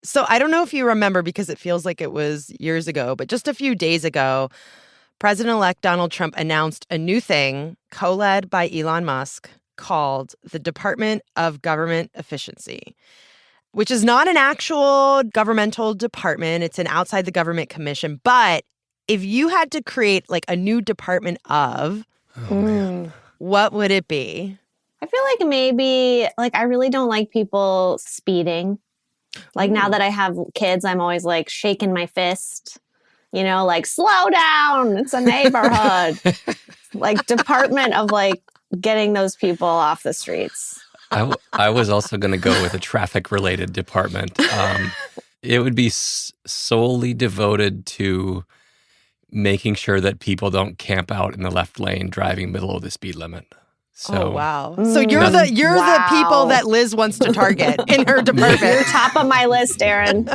So I don't know if you remember because it feels like it was years ago, but just a few days ago, President-elect Donald Trump announced a new thing co-led by Elon Musk called the Department of Government Efficiency, which is not an actual governmental department. It's an outside the government commission. But if you had to create like a new department of, what would it be? I feel like maybe, like, I really don't like people speeding. Like, now that I have kids, I'm always like shaking my fist, like, slow down. It's a neighborhood. Like, department of like getting those people off the streets. I was also going to go with a traffic-related department. It would be solely devoted to making sure that people don't camp out in the left lane driving below the speed limit. So, oh, wow. So you're the people that Liz wants to target in her department. You're top of my list, Aaron.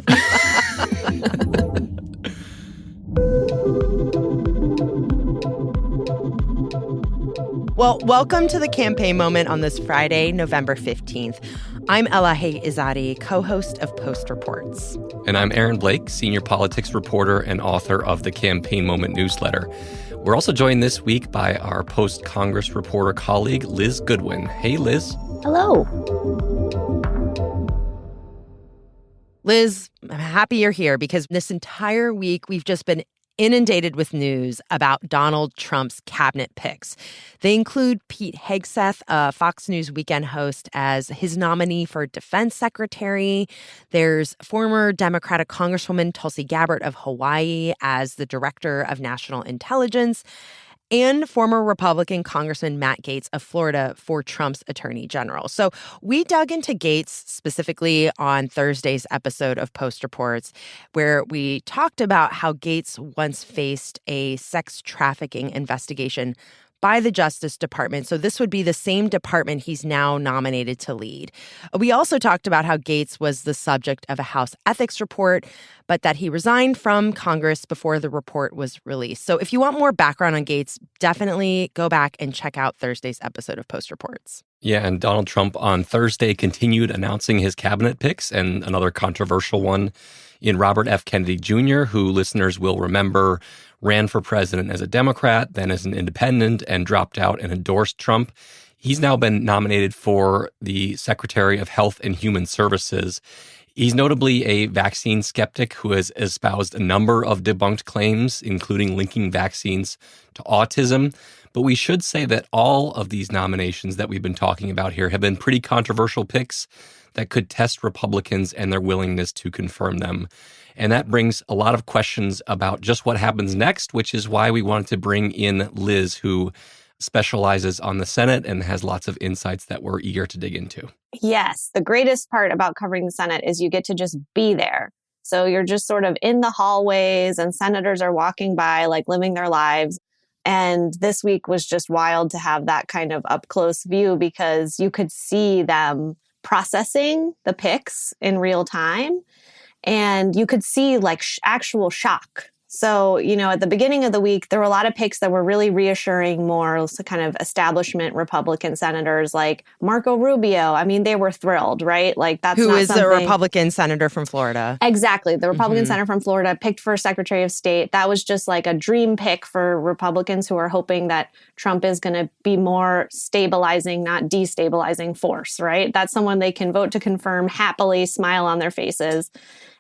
Well, welcome to the campaign moment on this Friday, November 15th. I'm Elahe Izadi, co-host of Post Reports. And I'm Aaron Blake, senior politics reporter and author of the Campaign Moment newsletter. We're also joined this week by our post-Congress reporter colleague, Liz Goodwin. Hey, Liz. Hello. Liz, I'm happy you're here because this entire week we've just been inundated with news about Donald Trump's cabinet picks. They include Pete Hegseth, a Fox News weekend host, as his nominee for defense secretary. There's former Democratic Congresswoman Tulsi Gabbard of Hawaii as the director of national intelligence, and former Republican Congressman Matt Gaetz of Florida for Trump's attorney general. So we dug into Gaetz specifically on Thursday's episode of Post Reports, where we talked about how Gaetz once faced a sex trafficking investigation by the Justice Department. So this would be the same department he's now nominated to lead. We also talked about how Gaetz was the subject of a House ethics report, but that he resigned from Congress before the report was released. So if you want more background on Gaetz, definitely go back and check out Thursday's episode of Post Reports. Yeah, and Donald Trump on Thursday continued announcing his cabinet picks, and another controversial one in Robert F. Kennedy Jr., who listeners will remember ran for president as a Democrat, then as an independent, and dropped out and endorsed Trump. He's now been nominated for the Secretary of Health and Human Services. He's notably a vaccine skeptic who has espoused a number of debunked claims, including linking vaccines to autism. But we should say that all of these nominations that we've been talking about here have been pretty controversial picks that could test Republicans and their willingness to confirm them. And that brings a lot of questions about just what happens next, which is why we wanted to bring in Liz, who specializes on the Senate and has lots of insights that we're eager to dig into. Yes. The greatest part about covering the Senate is you get to just be there. So you're just sort of in the hallways and senators are walking by, like living their lives. And this week was just wild to have that kind of up close view because you could see them processing the picks in real time. And you could see like actual shock. So, at the beginning of the week, there were a lot of picks that were really reassuring, more kind of establishment Republican senators like Marco Rubio. I mean, they were thrilled, right? Like that's who not is something... a Republican senator from Florida. Exactly. The Republican senator from Florida picked for Secretary of State. That was just like a dream pick for Republicans who are hoping that Trump is going to be more stabilizing, not destabilizing force, right? That's someone they can vote to confirm, happily smile on their faces.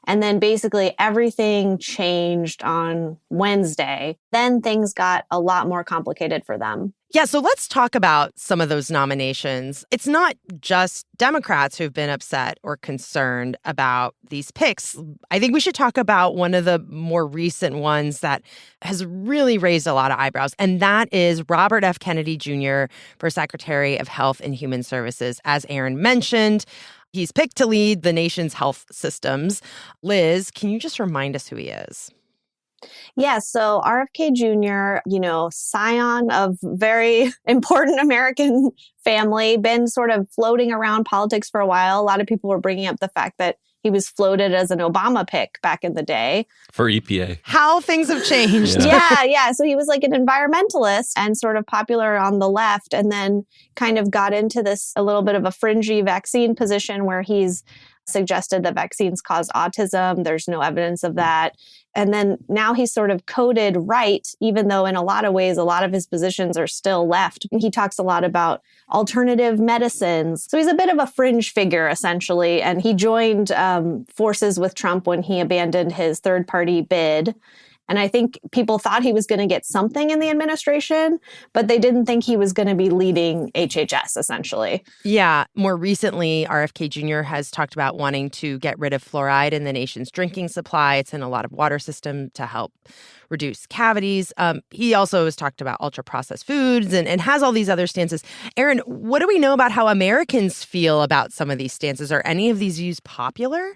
And then basically everything changed on Wednesday. Then things got a lot more complicated for them. Yeah, so let's talk about some of those nominations. It's not just Democrats who've been upset or concerned about these picks. I think we should talk about one of the more recent ones that has really raised a lot of eyebrows, and that is Robert F. Kennedy Jr. for Secretary of Health and Human Services. As Aaron mentioned, he's picked to lead the nation's health systems. Liz, can you just remind us who he is? Yeah, so RFK Jr., scion of very important American family, been sort of floating around politics for a while. A lot of people were bringing up the fact that he was floated as an Obama pick back in the day. For EPA. How things have changed. Yeah. So he was like an environmentalist and sort of popular on the left, and then kind of got into this a little bit of a fringy vaccine position where he's suggested that vaccines cause autism. There's no evidence of that. And then now he's sort of coded right, even though in a lot of ways, a lot of his positions are still left. He talks a lot about alternative medicines. So he's a bit of a fringe figure, essentially. And he joined forces with Trump when he abandoned his third-party bid. And I think people thought he was going to get something in the administration, but they didn't think he was going to be leading HHS, essentially. Yeah. More recently, RFK Jr. has talked about wanting to get rid of fluoride in the nation's drinking supply. It's in a lot of water system to help reduce cavities. He also has talked about ultra-processed foods and has all these other stances. Aaron, what do we know about how Americans feel about some of these stances? Are any of these views popular?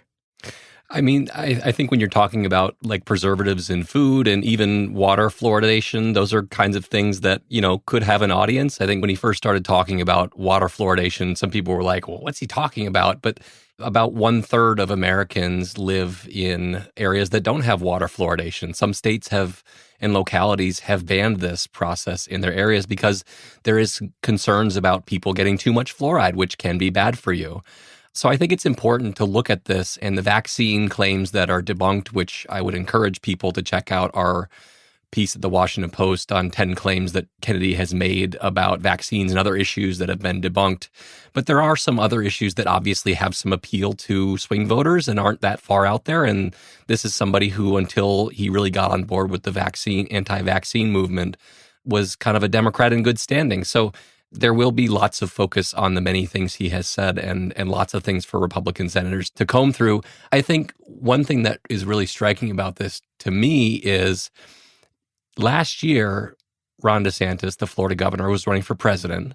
I mean, I think when you're talking about like preservatives in food and even water fluoridation, those are kinds of things that, could have an audience. I think when he first started talking about water fluoridation, some people were like, well, what's he talking about? But about 1/3 of Americans live in areas that don't have water fluoridation. Some states and localities have banned this process in their areas because there is concerns about people getting too much fluoride, which can be bad for you. So I think it's important to look at this and the vaccine claims that are debunked, which I would encourage people to check out our piece at the Washington Post on 10 claims that Kennedy has made about vaccines and other issues that have been debunked. But there are some other issues that obviously have some appeal to swing voters and aren't that far out there. And this is somebody who, until he really got on board with the anti-vaccine movement, was kind of a Democrat in good standing. So there will be lots of focus on the many things he has said and lots of things for Republican senators to comb through. I think one thing that is really striking about this to me is last year, Ron DeSantis, the Florida governor, was running for president,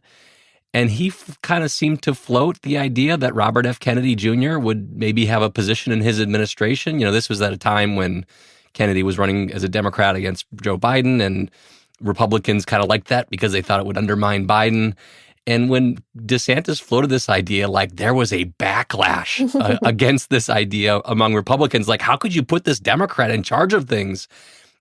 and he kind of seemed to float the idea that Robert F. Kennedy Jr. would maybe have a position in his administration. This was at a time when Kennedy was running as a Democrat against Joe Biden, and Republicans kind of liked that because they thought it would undermine Biden. And when DeSantis floated this idea, like there was a backlash against this idea among Republicans. Like, how could you put this Democrat in charge of things?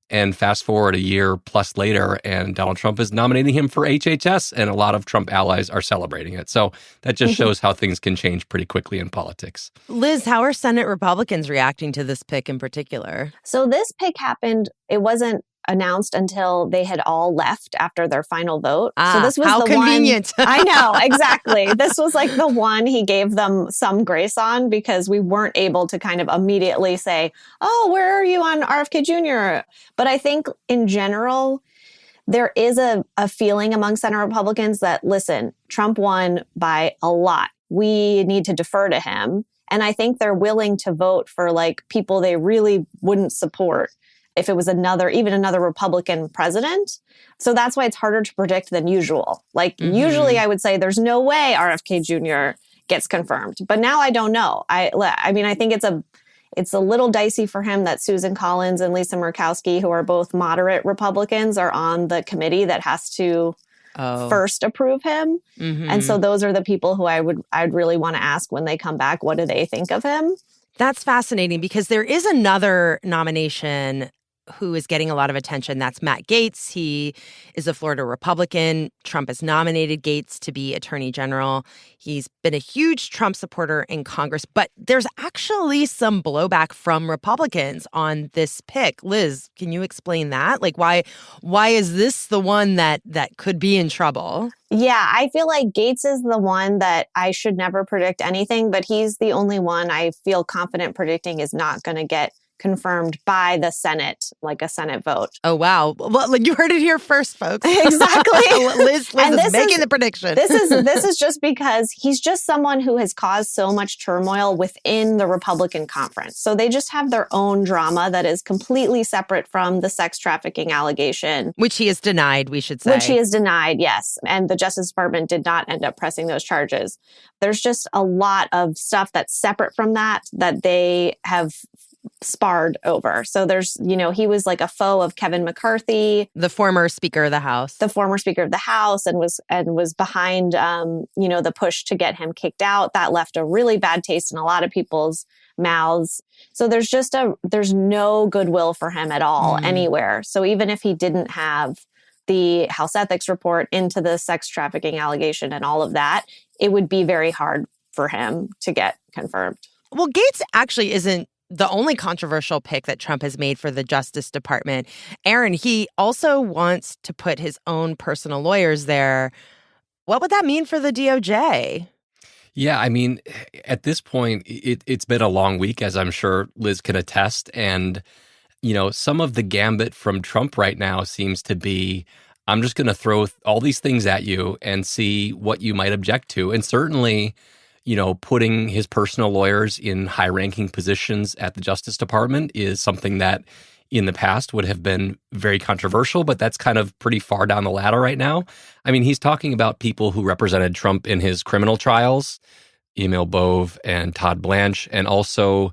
And fast forward a year plus later, and Donald Trump is nominating him for HHS, and a lot of Trump allies are celebrating it. So that just shows how things can change pretty quickly in politics. Liz, how are Senate Republicans reacting to this pick in particular? So this pick happened, it wasn't announced until they had all left after their final vote. So this was how the convenient. one. I know, exactly. This was like the one he gave them some grace on because we weren't able to kind of immediately say, oh, where are you on RFK Jr.? But I think in general, there is a feeling among Senate Republicans that, listen, Trump won by a lot. We need to defer to him. And I think they're willing to vote for like people they really wouldn't support if it was even another Republican president. So that's why it's harder to predict than usual. Like usually I would say there's no way RFK Jr. gets confirmed. But now I don't know. I mean, I think it's a little dicey for him that Susan Collins and Lisa Murkowski, who are both moderate Republicans, are on the committee that has to first approve him. And so those are the people who I'd really want to ask when they come back, what do they think of him? That's fascinating because there is another nomination who is getting a lot of attention. That's Matt Gaetz. He is a Florida Republican. Trump has nominated Gaetz to be Attorney General. He's been a huge Trump supporter in Congress, but there's actually some blowback from Republicans on this pick. Liz, can you explain that? Like, why is this the one that could be in trouble? Yeah, I feel like Gaetz is the one that I should never predict anything, but he's the only one I feel confident predicting is not going to get confirmed by the Senate, like a Senate vote. Oh, wow. Well, you heard it here first, folks. Exactly. Liz is making the prediction. This is just because he's just someone who has caused so much turmoil within the Republican conference. So they just have their own drama that is completely separate from the sex trafficking allegation. Which he has denied, we should say. Which he has denied, yes. And the Justice Department did not end up pressing those charges. There's just a lot of stuff that's separate from that they have sparred over. So there's, he was like a foe of Kevin McCarthy, the former Speaker of the House, and was behind, the push to get him kicked out. That left a really bad taste in a lot of people's mouths. So there's no goodwill for him at all anywhere. So even if he didn't have the House Ethics report into the sex trafficking allegation and all of that, it would be very hard for him to get confirmed. Well, Gaetz actually isn't the only controversial pick that Trump has made for the Justice Department. Aaron, he also wants to put his own personal lawyers there. What would that mean for the DOJ? Yeah, I mean, at this point, it's been a long week, as I'm sure Liz can attest. And, some of the gambit from Trump right now seems to be, I'm just going to throw all these things at you and see what you might object to. And certainly, putting his personal lawyers in high-ranking positions at the Justice Department is something that in the past would have been very controversial, but that's kind of pretty far down the ladder right now. I mean, he's talking about people who represented Trump in his criminal trials, Emil Bove and Todd Blanche, and also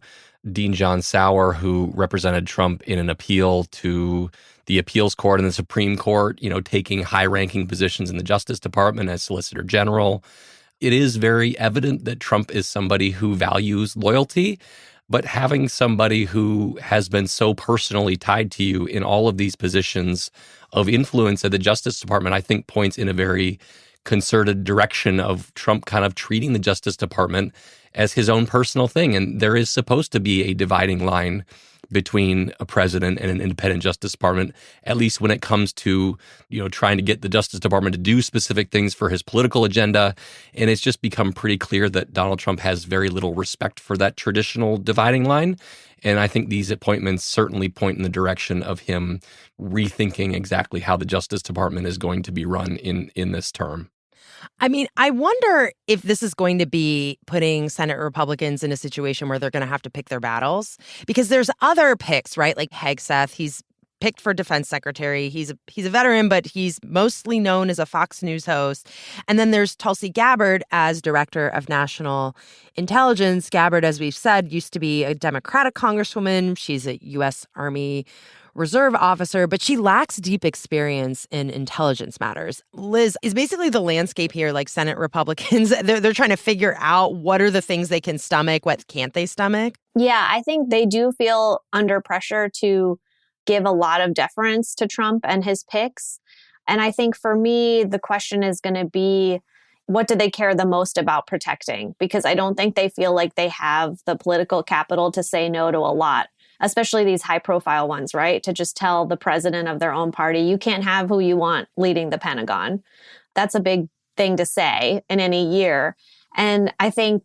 Dean John Sauer, who represented Trump in an appeal to the appeals court and the Supreme Court, taking high-ranking positions in the Justice Department as Solicitor General. It is very evident that Trump is somebody who values loyalty, but having somebody who has been so personally tied to you in all of these positions of influence at the Justice Department, I think points in a very concerted direction of Trump kind of treating the Justice Department as his own personal thing. And there is supposed to be a dividing line between a president and an independent Justice Department, at least when it comes to, trying to get the Justice Department to do specific things for his political agenda. And it's just become pretty clear that Donald Trump has very little respect for that traditional dividing line. And I think these appointments certainly point in the direction of him rethinking exactly how the Justice Department is going to be run in this term. I mean, I wonder if this is going to be putting Senate Republicans in a situation where they're going to have to pick their battles, because there's other picks, right? Like Hegseth, he's picked for defense secretary. He's a veteran, but he's mostly known as a Fox News host. And then there's Tulsi Gabbard as director of national intelligence. Gabbard, as we've said, used to be a Democratic congresswoman. She's a U.S. Army Reserve officer, but she lacks deep experience in intelligence matters. Liz, is basically the landscape here like Senate Republicans? They're trying to figure out what are the things they can stomach, what can't they stomach? Yeah, I think they do feel under pressure to give a lot of deference to Trump and his picks. And I think for me, the question is going to be, what do they care the most about protecting? Because I don't think they feel like they have the political capital to say no to a lot, especially these high profile ones, right? To just tell the president of their own party, you can't have who you want leading the Pentagon. That's a big thing to say in any year. And I think,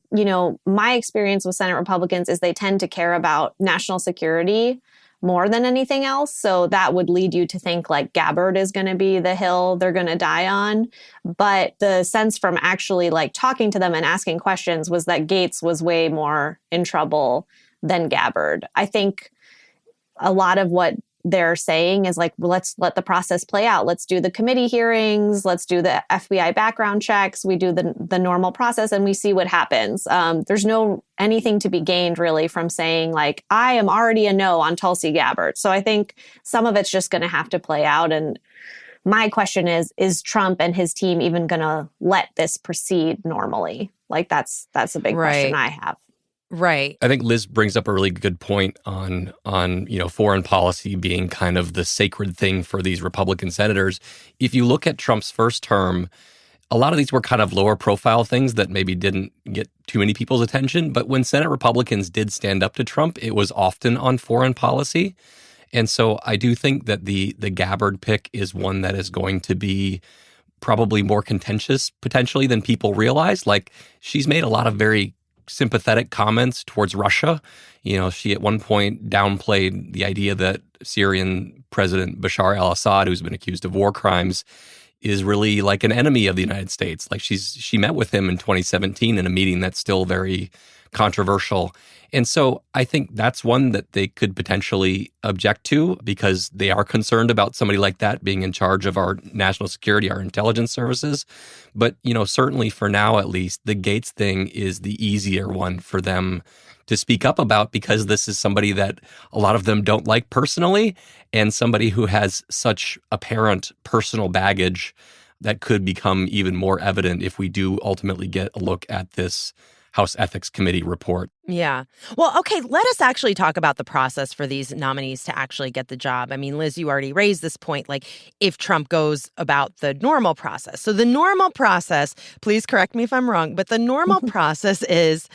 my experience with Senate Republicans is they tend to care about national security more than anything else. So that would lead you to think like Gabbard is going to be the hill they're going to die on. But the sense from actually like talking to them and asking questions was that Gaetz was way more in trouble than Gabbard. I think a lot of what they're saying is like, well, let's let the process play out. Let's do the committee hearings. Let's do the FBI background checks. We do the normal process and we see what happens. There's no anything to be gained really from saying like, I am already a no on Tulsi Gabbard. So I think some of it's just going to have to play out. And my question is Trump and his team even going to let this proceed normally? Like that's a big question I have. Right. I think Liz brings up a really good point on foreign policy being kind of the sacred thing for these Republican senators. If you look at Trump's first term, a lot of these were kind of lower profile things that maybe didn't get too many people's attention. But when Senate Republicans did stand up to Trump, it was often on foreign policy. And so I do think that the Gabbard pick is one that is going to be probably more contentious potentially than people realize. Like she's made a lot of very sympathetic comments towards Russia. She at one point downplayed the idea that Syrian President Bashar al-Assad, who's been accused of war crimes, is really like an enemy of the United States. Like she met with him in 2017 in a meeting that's still very controversial. And so I think that's one that they could potentially object to because they are concerned about somebody like that being in charge of our national security, our intelligence services. But, certainly for now, at least, the Gaetz thing is the easier one for them to speak up about because this is somebody that a lot of them don't like personally and somebody who has such apparent personal baggage that could become even more evident if we do ultimately get a look at this House Ethics Committee report. Yeah. Well, okay, let us actually talk about the process for these nominees to actually get the job. I mean, Liz, you already raised this point, like if Trump goes about the normal process. So the normal process, please correct me if I'm wrong, but the normal process is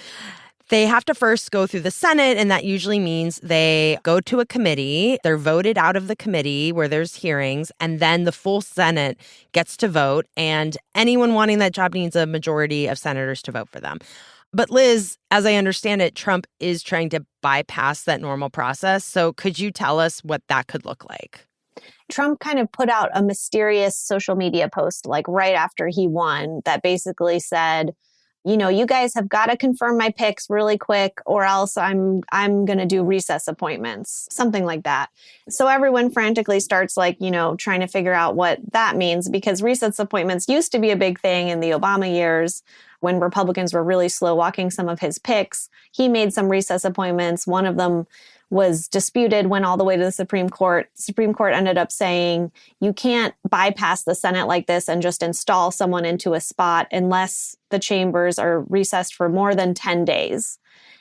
they have to first go through the Senate, and that usually means they go to a committee. They're voted out of the committee where there's hearings, and then the full Senate gets to vote, and anyone wanting that job needs a majority of senators to vote for them. But Liz, as I understand it, Trump is trying to bypass that normal process. So could you tell us what that could look like? Trump kind of put out a mysterious social media post like right after he won that basically said, you guys have got to confirm my picks really quick or else I'm going to do recess appointments, something like that. So everyone frantically starts trying to figure out what that means because recess appointments used to be a big thing in the Obama years when Republicans were really slow walking some of his picks. He made some recess appointments. One of them was disputed, went all the way to the Supreme Court. Supreme Court ended up saying you can't bypass the Senate like this and just install someone into a spot unless the chambers are recessed for more than 10 days.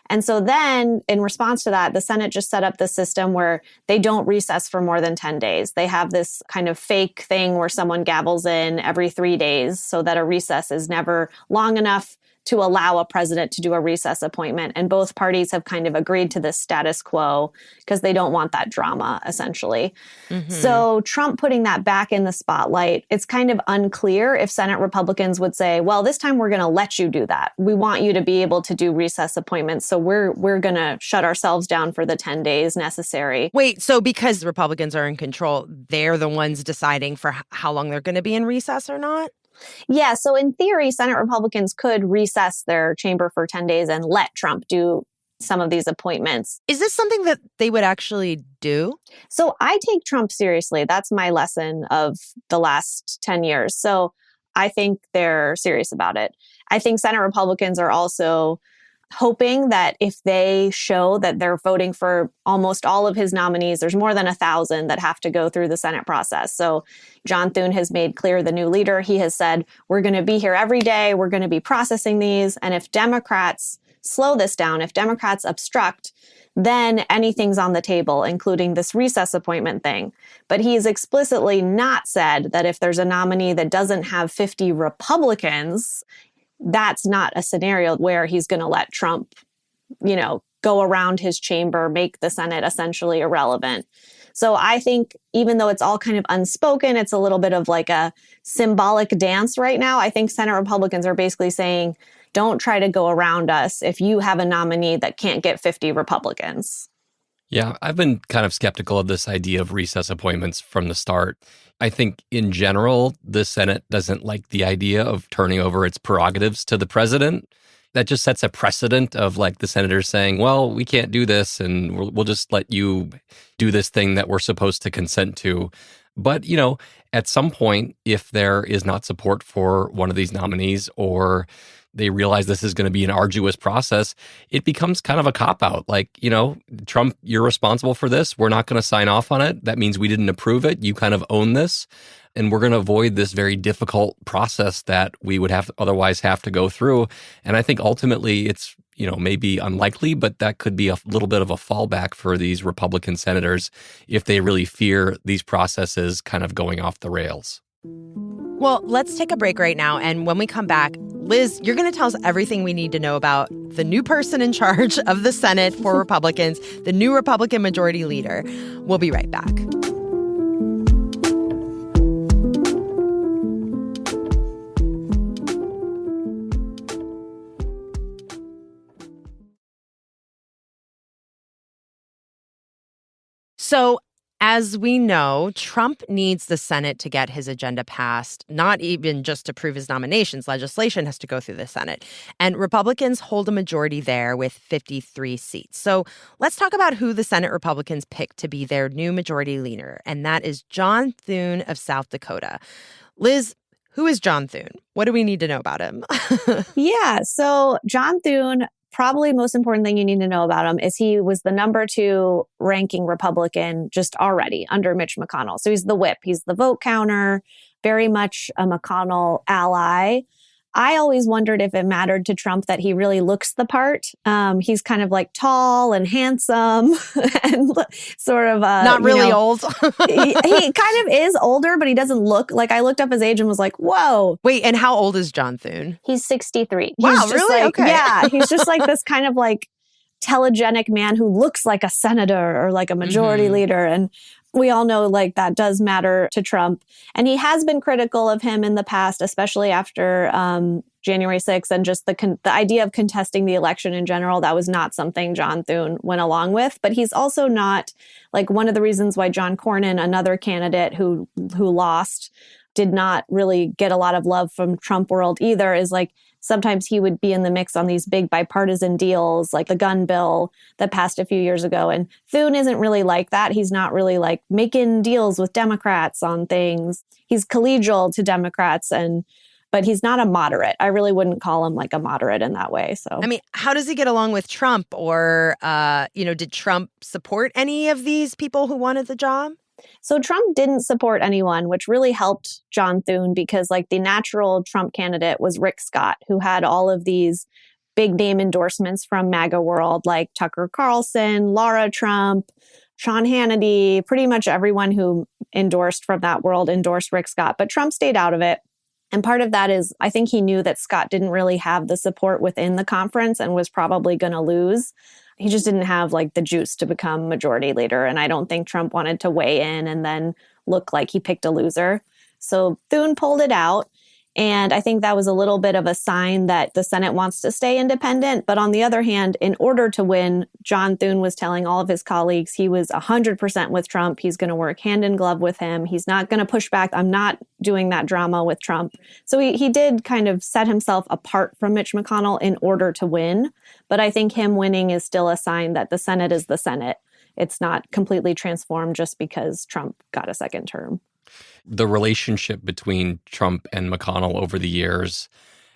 And so then in response to that, the Senate just set up the system where they don't recess for more than 10 days. They have this kind of fake thing where someone gavels in every 3 days so that a recess is never long enough to allow a president to do a recess appointment. And both parties have kind of agreed to this status quo because they don't want that drama, essentially. Mm-hmm. So Trump putting that back in the spotlight, it's kind of unclear if Senate Republicans would say, well, this time we're going to let you do that. We want you to be able to do recess appointments. So we're going to shut ourselves down for the 10 days necessary. Wait, so because the Republicans are in control, they're the ones deciding for how long they're going to be in recess or not? Yeah, so in theory, Senate Republicans could recess their chamber for 10 days and let Trump do some of these appointments. Is this something that they would actually do? So I take Trump seriously. That's my lesson of the last 10 years. So I think they're serious about it. I think Senate Republicans are also hoping that if they show that they're voting for almost all of his nominees, there's more than 1,000 that have to go through the Senate process. So John Thune has made clear, the new leader, he has said, we're going to be here every day. We're going to be processing these. And if Democrats slow this down, if Democrats obstruct, then anything's on the table, including this recess appointment thing. But he's explicitly not said that if there's a nominee that doesn't have 50 Republicans, that's not a scenario where he's going to let Trump, go around his chamber, make the Senate essentially irrelevant. So I think even though it's all kind of unspoken, it's a little bit of like a symbolic dance right now. I think Senate Republicans are basically saying, don't try to go around us if you have a nominee that can't get 50 Republicans. Yeah, I've been kind of skeptical of this idea of recess appointments from the start. I think in general, the Senate doesn't like the idea of turning over its prerogatives to the president. That just sets a precedent of like the senators saying, well, we can't do this and we'll just let you do this thing that we're supposed to consent to. But, at some point, if there is not support for one of these nominees or they realize this is going to be an arduous process, it becomes kind of a cop-out. Like, Trump, you're responsible for this. We're not going to sign off on it. That means we didn't approve it. You kind of own this. And we're going to avoid this very difficult process that we would otherwise have to go through. And I think ultimately it's, maybe unlikely, but that could be a little bit of a fallback for these Republican senators if they really fear these processes kind of going off the rails. Well, let's take a break right now. And when we come back, Liz, you're going to tell us everything we need to know about the new person in charge of the Senate for Republicans, the new Republican majority leader. We'll be right back. So As we know, Trump needs the Senate to get his agenda passed, not even just to prove his nominations. Legislation has to go through the Senate. And Republicans hold a majority there with 53 seats. So let's talk about who the Senate Republicans picked to be their new majority leader, and that is John Thune of South Dakota. Liz, who is John Thune? What do we need to know about him? Yeah, so John Thune, probably most important thing you need to know about him is he was the number 2 ranking Republican just already under Mitch McConnell. So he's the whip. He's the vote counter, very much a McConnell ally. I always wondered if it mattered to Trump that he really looks the part. He's kind of like tall and handsome and sort of not really old. he kind of is older, but he doesn't look like, I looked up his age and was like, whoa. Wait, and how old is John Thune? He's 63. Wow, He's just really? Like, okay. Yeah, he's just like this kind of like telegenic man who looks like a senator or like a majority leader. And we all know like that does matter to Trump. And he has been critical of him in the past, especially after January 6th and just the idea of contesting the election in general. That was not something John Thune went along with. But he's also not like one of the reasons why John Cornyn, another candidate who lost, did not really get a lot of love from Trump world either, is like sometimes he would be in the mix on these big bipartisan deals, like the gun bill that passed a few years ago. And Thune isn't really like that. He's not really like making deals with Democrats on things. He's collegial to Democrats, but he's not a moderate. I really wouldn't call him like a moderate in that way. So, I mean, how does he get along with Trump? Or, did Trump support any of these people who wanted the job? So Trump didn't support anyone, which really helped John Thune because like the natural Trump candidate was Rick Scott, who had all of these big name endorsements from MAGA world, like Tucker Carlson, Laura Trump, Sean Hannity, pretty much everyone who endorsed from that world endorsed Rick Scott. But Trump stayed out of it. And part of that is I think he knew that Scott didn't really have the support within the conference and was probably going to lose. He just didn't have like the juice to become majority leader. And I don't think Trump wanted to weigh in and then look like he picked a loser. So Thune pulled it out. And I think that was a little bit of a sign that the Senate wants to stay independent. But on the other hand, in order to win, John Thune was telling all of his colleagues he was 100% with Trump. He's going to work hand in glove with him. He's not going to push back. I'm not doing that drama with Trump. So he did kind of set himself apart from Mitch McConnell in order to win. But I think him winning is still a sign that the Senate is the Senate. It's not completely transformed just because Trump got a second term. The relationship between Trump and McConnell over the years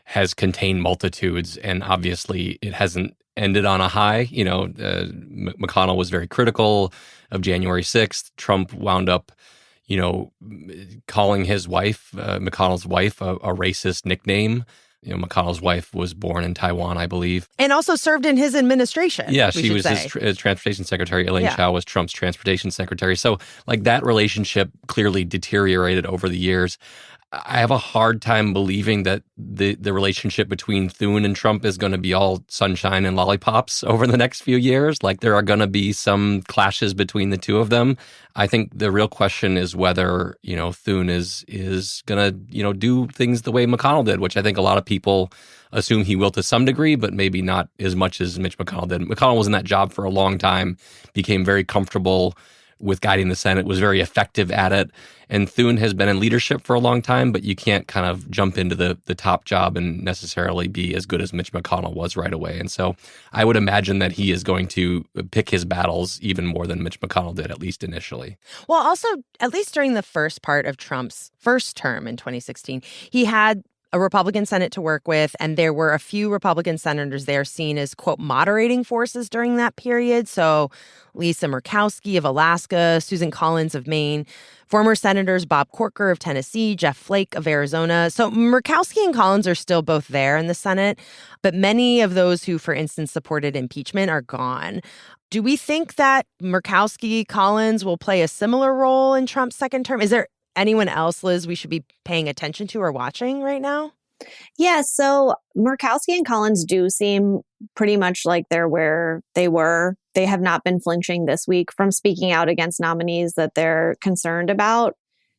has contained multitudes, and obviously it hasn't ended on a high. McConnell was very critical of January 6th. Trump wound up, calling his wife, McConnell's wife, a racist nickname. McConnell's wife was born in Taiwan, I believe. And also served in his administration. Yeah, she was his transportation secretary. Elaine Chao was Trump's transportation secretary. So like that relationship clearly deteriorated over the years. I have a hard time believing that the relationship between Thune and Trump is going to be all sunshine and lollipops over the next few years. Like there are going to be some clashes between the two of them. I think the real question is whether, Thune is going to, do things the way McConnell did, which I think a lot of people assume he will to some degree, but maybe not as much as Mitch McConnell did. McConnell was in that job for a long time, became very comfortable with guiding the Senate, was very effective at it. And Thune has been in leadership for a long time, but you can't kind of jump into the top job and necessarily be as good as Mitch McConnell was right away. And so I would imagine that he is going to pick his battles even more than Mitch McConnell did, at least initially. Well, also, at least during the first part of Trump's first term in 2016, he had a Republican Senate to work with, and there were a few Republican senators there seen as, quote, moderating forces during that period. So Lisa Murkowski of Alaska, Susan Collins of Maine, former Senators Bob Corker of Tennessee, Jeff Flake of Arizona. So Murkowski and Collins are still both there in the Senate, but many of those who, for instance, supported impeachment are gone. Do we think that Murkowski, Collins will play a similar role in Trump's second term? Is there anyone else, Liz, we should be paying attention to or watching right now? Yeah, so Murkowski and Collins do seem pretty much like they're where they were. They have not been flinching this week from speaking out against nominees that they're concerned about.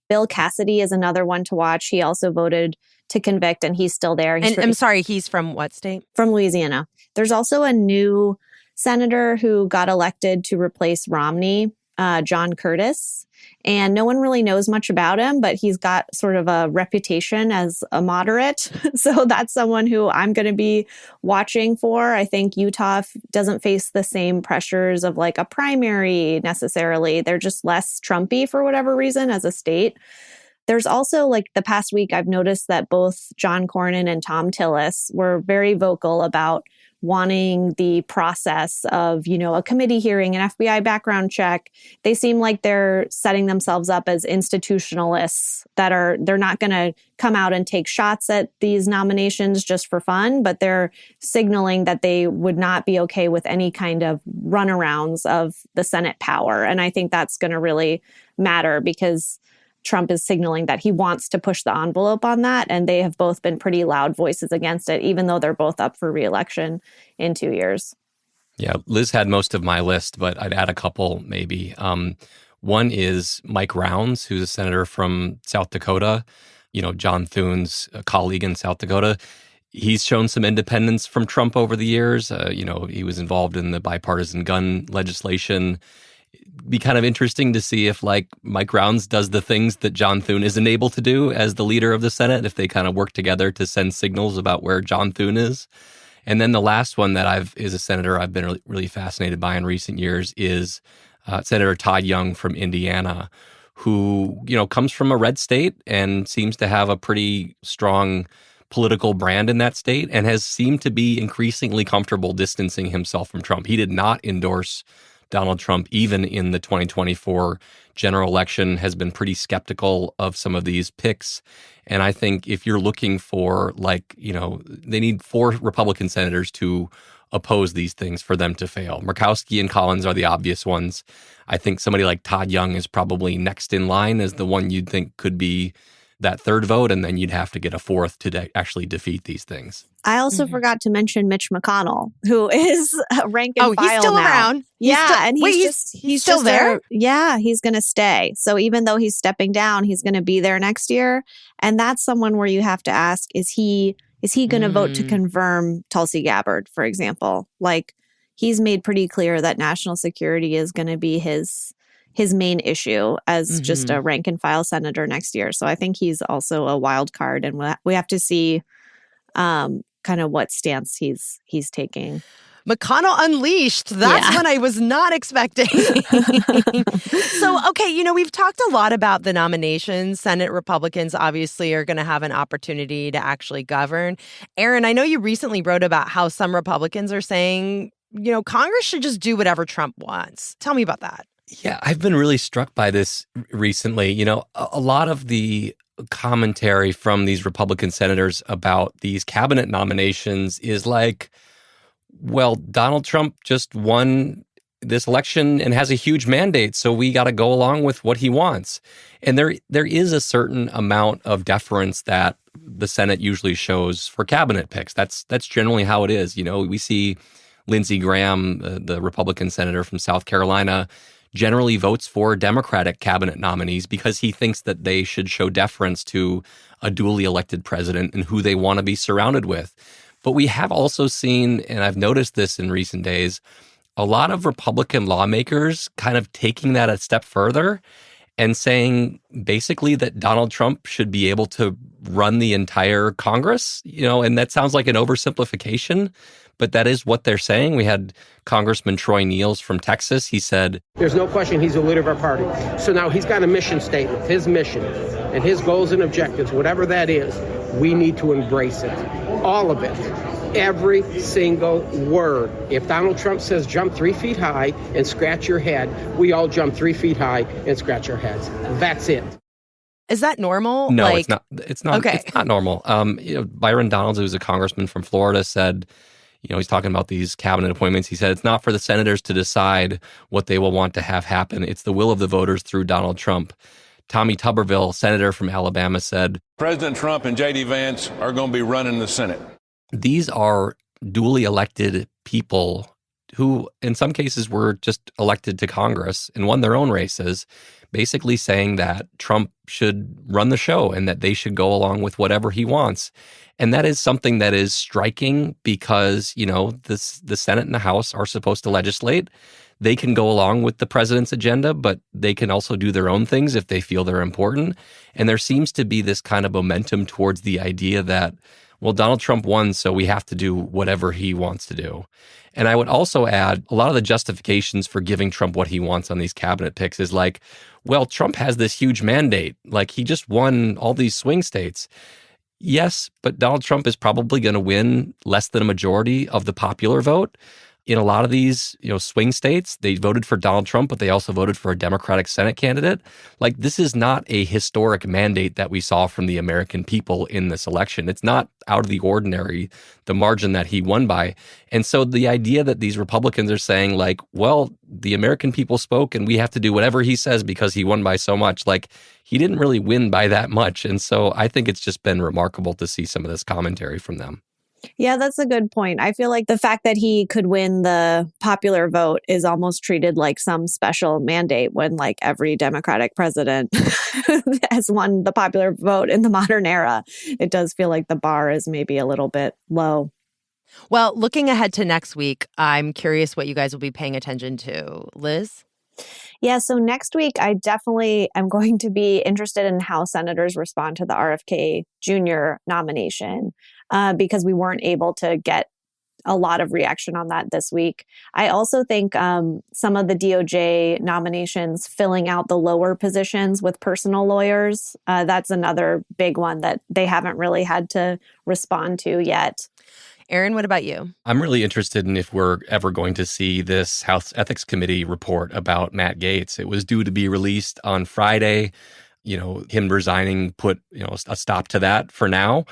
Bill Cassidy is another one to watch. He also voted to convict, and he's still there. I'm sorry, he's from what state? From Louisiana. There's also a new senator who got elected to replace Romney. John Curtis. And no one really knows much about him, but he's got sort of a reputation as a moderate. So that's someone who I'm going to be watching for. I think Utah doesn't face the same pressures of like a primary necessarily. They're just less Trumpy for whatever reason as a state. There's also, like, the past week, I've noticed that both John Cornyn and Thom Tillis were very vocal about wanting the process of, a committee hearing, an FBI background check. They seem like they're setting themselves up as institutionalists they're not going to come out and take shots at these nominations just for fun, but they're signaling that they would not be okay with any kind of runarounds of the Senate power. And I think that's going to really matter because Trump is signaling that he wants to push the envelope on that. And they have both been pretty loud voices against it, even though they're both up for re-election in 2 years. Yeah, Liz had most of my list, but I'd add a couple maybe. One is Mike Rounds, who's a senator from South Dakota, John Thune's colleague in South Dakota. He's shown some independence from Trump over the years. He was involved in the bipartisan gun legislation. Be kind of interesting to see if Mike Rounds does the things that John Thune isn't able to do as the leader of the Senate, if they kind of work together to send signals about where John Thune is. And then the last one that is a senator I've been really fascinated by in recent years is Senator Todd Young from Indiana, who, comes from a red state and seems to have a pretty strong political brand in that state and has seemed to be increasingly comfortable distancing himself from Trump. He did not endorse Donald Trump, even in the 2024 general election, has been pretty skeptical of some of these picks. And I think if you're looking for, they need 4 Republican senators to oppose these things for them to fail. Murkowski and Collins are the obvious ones. I think somebody like Todd Young is probably next in line as the one you'd think could be that third vote, and then you'd have to get a fourth to actually defeat these things. I also forgot to mention Mitch McConnell, who is rank and file now. He's still around. He's still there? He's going to stay. So even though he's stepping down, he's going to be there next year. And that's someone where you have to ask, is he going to vote to confirm Tulsi Gabbard, for example? He's made pretty clear that national security is going to be his main issue as just a rank and file senator next year. So I think he's also a wild card, and we have to see kind of what stance he's taking. McConnell unleashed. That's what I was not expecting. So, okay, we've talked a lot about the nominations. Senate Republicans obviously are going to have an opportunity to actually govern. Aaron, I know you recently wrote about how some Republicans are saying, Congress should just do whatever Trump wants. Tell me about that. Yeah, I've been really struck by this recently. A lot of the commentary from these Republican senators about these cabinet nominations is well, Donald Trump just won this election and has a huge mandate, so we got to go along with what he wants. And there is a certain amount of deference that the Senate usually shows for cabinet picks. That's generally how it is. We see Lindsey Graham, the Republican senator from South Carolina, generally votes for Democratic cabinet nominees because he thinks that they should show deference to a duly elected president and who they want to be surrounded with. But we have also seen, and I've noticed this in recent days, a lot of Republican lawmakers kind of taking that a step further and saying basically that Donald Trump should be able to run the entire Congress, and that sounds like an oversimplification, but that is what they're saying. We had Congressman Troy Niels from Texas. He said, "There's no question he's the leader of our party. So now he's got a mission statement, his mission and his goals and objectives, whatever that is, we need to embrace it. All of it. Every single word. If Donald Trump says jump 3 feet high and scratch your head, we all jump 3 feet high and scratch our heads. That's it." Is that normal? No, it's not. It's not. Okay. It's not normal. Byron Donalds, who's a congressman from Florida, said, he's talking about these cabinet appointments. He said, it's not for the senators to decide what they will want to have happen. It's the will of the voters through Donald Trump. Tommy Tuberville, senator from Alabama, said, President Trump and J.D. Vance are going to be running the Senate. These are duly elected people who in some cases were just elected to Congress and won their own races, basically saying that Trump should run the show and that they should go along with whatever he wants. And that is something that is striking because, the Senate and the House are supposed to legislate. They can go along with the president's agenda, but they can also do their own things if they feel they're important. And there seems to be this kind of momentum towards the idea that, well, Donald Trump won, so we have to do whatever he wants to do. And I would also add a lot of the justifications for giving Trump what he wants on these cabinet picks is like, well, Trump has this huge mandate. Like, he just won all these swing states. Yes, but Donald Trump is probably going to win less than a majority of the popular vote. In a lot of these, swing states, they voted for Donald Trump, but they also voted for a Democratic Senate candidate. Like, this is not a historic mandate that we saw from the American people in this election. It's not out of the ordinary, the margin that he won by. And so the idea that these Republicans are saying, like, well, the American people spoke and we have to do whatever he says because he won by so much, like, he didn't really win by that much. And so I think it's just been remarkable to see some of this commentary from them. Yeah, that's a good point. I feel like the fact that he could win the popular vote is almost treated like some special mandate when like every Democratic president has won the popular vote in the modern era. It does feel like the bar is maybe a little bit low. Well, looking ahead to next week, I'm curious what you guys will be paying attention to. Liz? Yeah, so next week, I definitely am going to be interested in how senators respond to the RFK Jr. nomination because we weren't able to get a lot of reaction on that this week. I also think some of the DOJ nominations filling out the lower positions with personal lawyers, that's another big one that they haven't really had to respond to yet. Aaron, what about you? I'm really interested in if we're ever going to see this House Ethics Committee report about Matt Gaetz. It was due to be released on Friday. Him resigning put, a stop to that for now.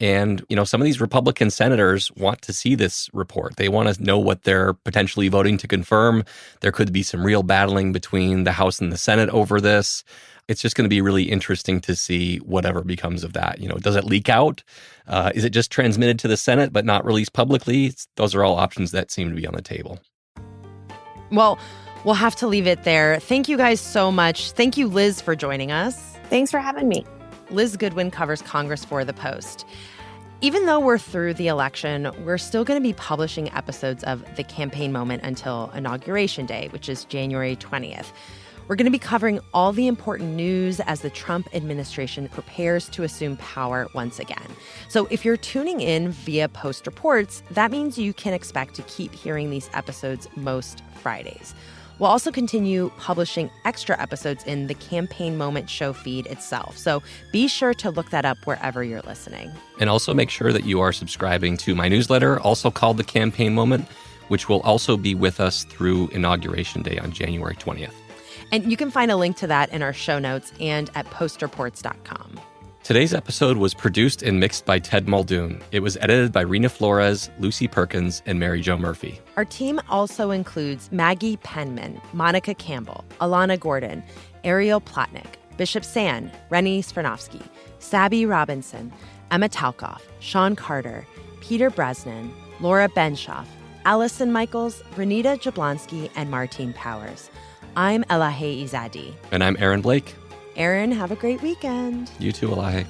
And, some of these Republican senators want to see this report. They want to know what they're potentially voting to confirm. There could be some real battling between the House and the Senate over this. It's just going to be really interesting to see whatever becomes of that. Does it leak out? Is it just transmitted to the Senate but not released publicly? Those are all options that seem to be on the table. Well, we'll have to leave it there. Thank you guys so much. Thank you, Liz, for joining us. Thanks for having me. Liz Goodwin covers Congress for The Post. Even though we're through the election, we're still going to be publishing episodes of The Campaign Moment until Inauguration Day, which is January 20th. We're going to be covering all the important news as the Trump administration prepares to assume power once again. So if you're tuning in via Post Reports, that means you can expect to keep hearing these episodes most Fridays. We'll also continue publishing extra episodes in the Campaign Moment show feed itself. So be sure to look that up wherever you're listening. And also make sure that you are subscribing to my newsletter, also called The Campaign Moment, which will also be with us through Inauguration Day on January 20th. And you can find a link to that in our show notes and at postreports.com. Today's episode was produced and mixed by Ted Muldoon. It was edited by Rena Flores, Lucy Perkins, and Mary Jo Murphy. Our team also includes Maggie Penman, Monica Campbell, Alana Gordon, Ariel Plotnick, Bishop Sand, Rennie Svirnovsky, Sabby Robinson, Emma Talkoff, Sean Carter, Peter Bresnan, Laura Benshoff, Allison Michaels, Renita Jablonski, and Martine Powers. I'm Elahe Izadi. And I'm Aaron Blake. Aaron, have a great weekend. You too, Elahe.